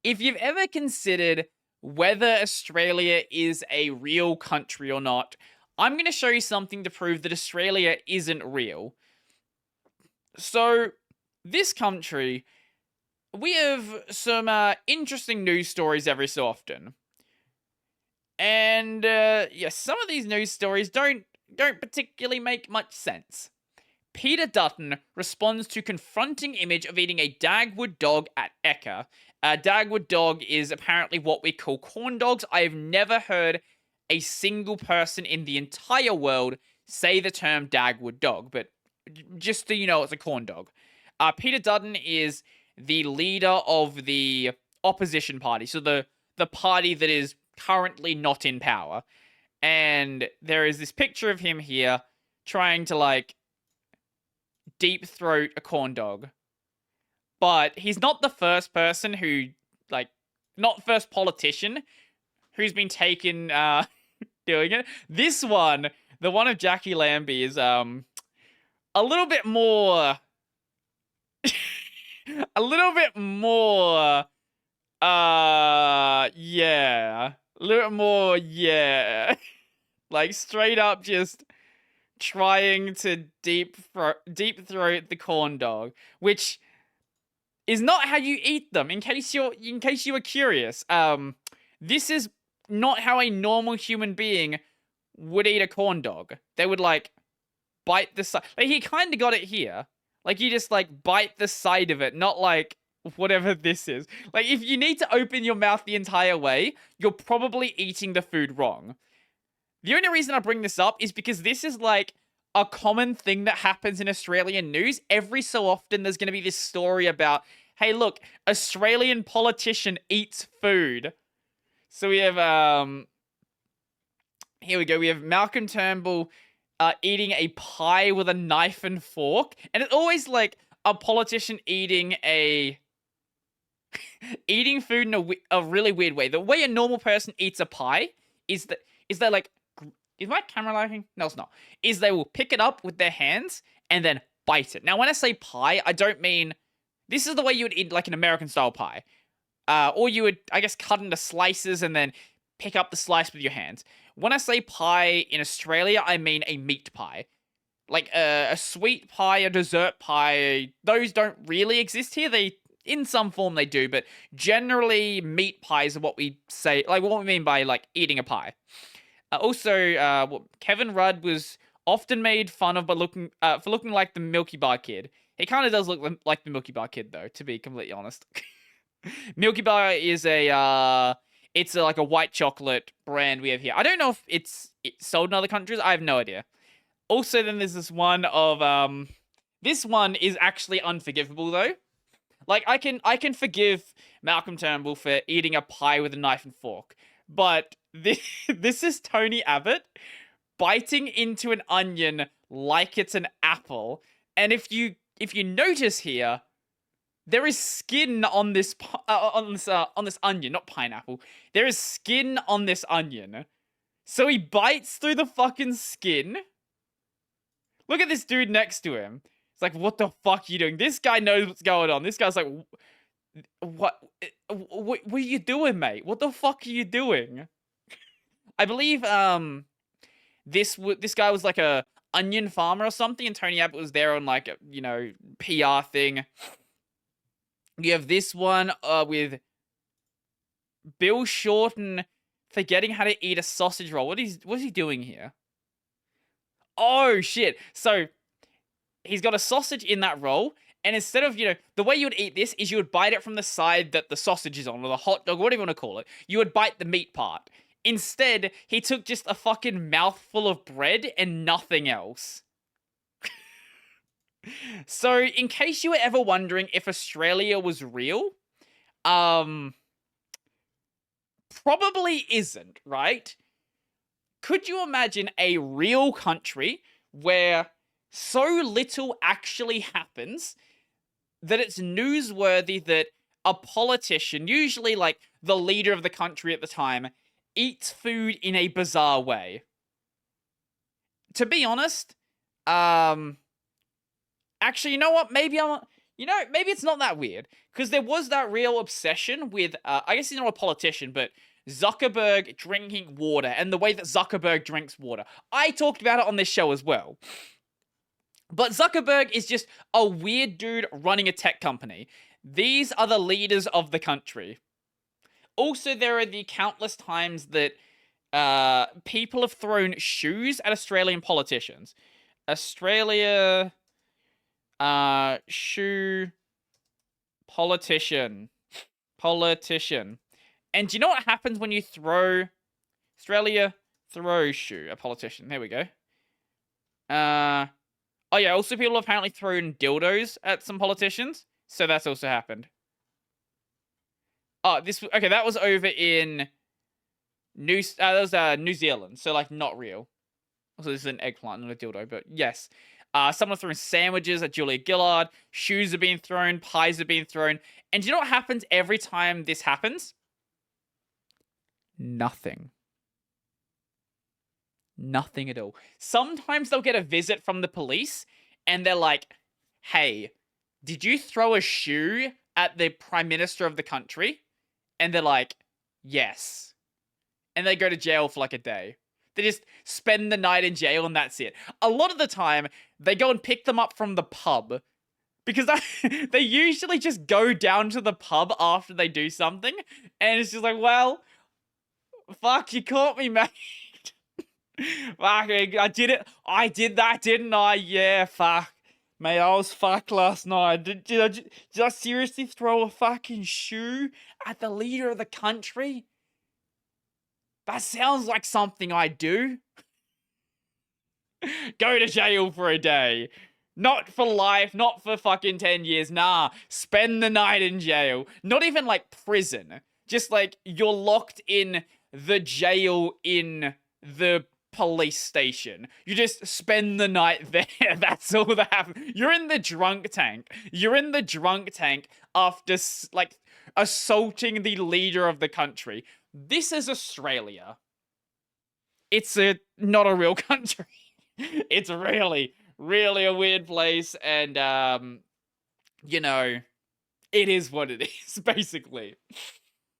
if you've ever considered whether Australia is a real country or not, I'm going to show you something to prove that Australia isn't real. So, this country, we have some interesting news stories every so often. And some of these news stories don't particularly make much sense. Peter Dutton responds to confronting image of eating a Dagwood dog at Ekka. Dagwood dog is apparently what we call corn dogs. I have never heard a single person in the entire world say the term Dagwood dog, but just so you know, it's a corn dog. Peter Dutton is the leader of the opposition party, so the party that is currently not in power. And there is this picture of him here trying to, like, deep throat a corn dog. But he's not the first person who, like, not first politician who's been taken doing it. This one, the one of Jackie Lambie, is a little bit more a little bit more yeah. A little bit more, yeah. Like, straight up just trying to deep throat the corn dog, which is not how you eat them. In case you were curious, this is not how a normal human being would eat a corn dog. They would, like, bite the side. Like, he kind of got it here. Like, you just, like, bite the side of it, not like whatever this is. Like, if you need to open your mouth the entire way, you're probably eating the food wrong. The only reason I bring this up is because this is, like, a common thing that happens in Australian news. Every so often, there's going to be this story about, hey, look, Australian politician eats food. So we have, here we go. We have Malcolm Turnbull eating a pie with a knife and fork. And it's always, like, a politician eating eating food in a really weird way. The way a normal person eats a pie is that like, is my camera lagging? No, it's not. Is they will pick it up with their hands and then bite it. Now, when I say pie, I don't mean this is the way you would eat, like, an American style pie. Or you would, I guess, cut into slices and then pick up the slice with your hands. When I say pie in Australia, I mean a meat pie. Like a sweet pie, a dessert pie, those don't really exist here. They, in some form, they do, but generally meat pies are what we say, like, what we mean by, like, eating a pie. Also, Kevin Rudd was often made fun of for looking like the Milky Bar Kid. He kind of does look like the Milky Bar Kid, though, to be completely honest. Milky Bar is it's like a white chocolate brand we have here. I don't know if it's sold in other countries. I have no idea. Also, then there's this one of, this one is actually unforgivable, though. Like, I can forgive Malcolm Turnbull for eating a pie with a knife and fork, but this is Tony Abbott biting into an onion like it's an apple. And if you notice here, there is skin on this onion, not pineapple. There is skin on this onion. So he bites through the fucking skin. Look at this dude next to him. It's like, what the fuck are you doing? This guy knows what's going on. This guy's like, what are you doing, mate? What the fuck are you doing? I believe this guy was like a onion farmer or something, and Tony Abbott was there on, like, a, PR thing. You have this one with Bill Shorten forgetting how to eat a sausage roll. What's he doing here? Oh shit! So he's got a sausage in that roll, and instead of, the way you would eat this is you would bite it from the side that the sausage is on, or the hot dog, whatever you want to call it. You would bite the meat part. Instead, he took just a fucking mouthful of bread and nothing else. So, in case you were ever wondering if Australia was real, probably isn't, right? Could you imagine a real country where so little actually happens that it's newsworthy that a politician, usually, like, the leader of the country at the time, eats food in a bizarre way? To be honest, actually, you know what? Maybe You know, maybe it's not that weird because there was that real obsession with, I guess he's not a politician, but Zuckerberg drinking water and the way that Zuckerberg drinks water. I talked about it on this show as well. But Zuckerberg is just a weird dude running a tech company. These are the leaders of the country. Also, there are the countless times that people have thrown shoes at Australian politicians. Australia shoe politician. And do you know what happens when you throw Australia throw shoe a politician? There we go. Oh yeah, also people have apparently thrown dildos at some politicians, so that's also happened. Oh, okay, that was over in New Zealand, so like not real. Also, this is an eggplant, not a dildo, but yes. Someone throwing sandwiches at Julia Gillard. Shoes are being thrown. Pies are being thrown. And do you know what happens every time this happens? Nothing. Nothing at all. Sometimes they'll get a visit from the police, and they're like, hey, did you throw a shoe at the Prime Minister of the country? And they're like, yes. And they go to jail for like a day. They just spend the night in jail and that's it. A lot of the time, they go and pick them up from the pub. Because they usually just go down to the pub after they do something. And it's just like, well, fuck, you caught me, mate. Fuck, I did it. I did that, didn't I? Yeah, fuck. Mate, I was fucked last night. Did I seriously throw a fucking shoe at the leader of the country? That sounds like something I do. Go to jail for a day. Not for life, not for fucking 10 years. Nah, spend the night in jail. Not even like prison. Just like you're locked in the jail in the police station. You just spend the night there. That's all that happens. You're in the drunk tank. You're in the drunk tank after like assaulting the leader of the country. This is Australia. It's not a real country. It's really, really a weird place, and you know, it is what it is, basically.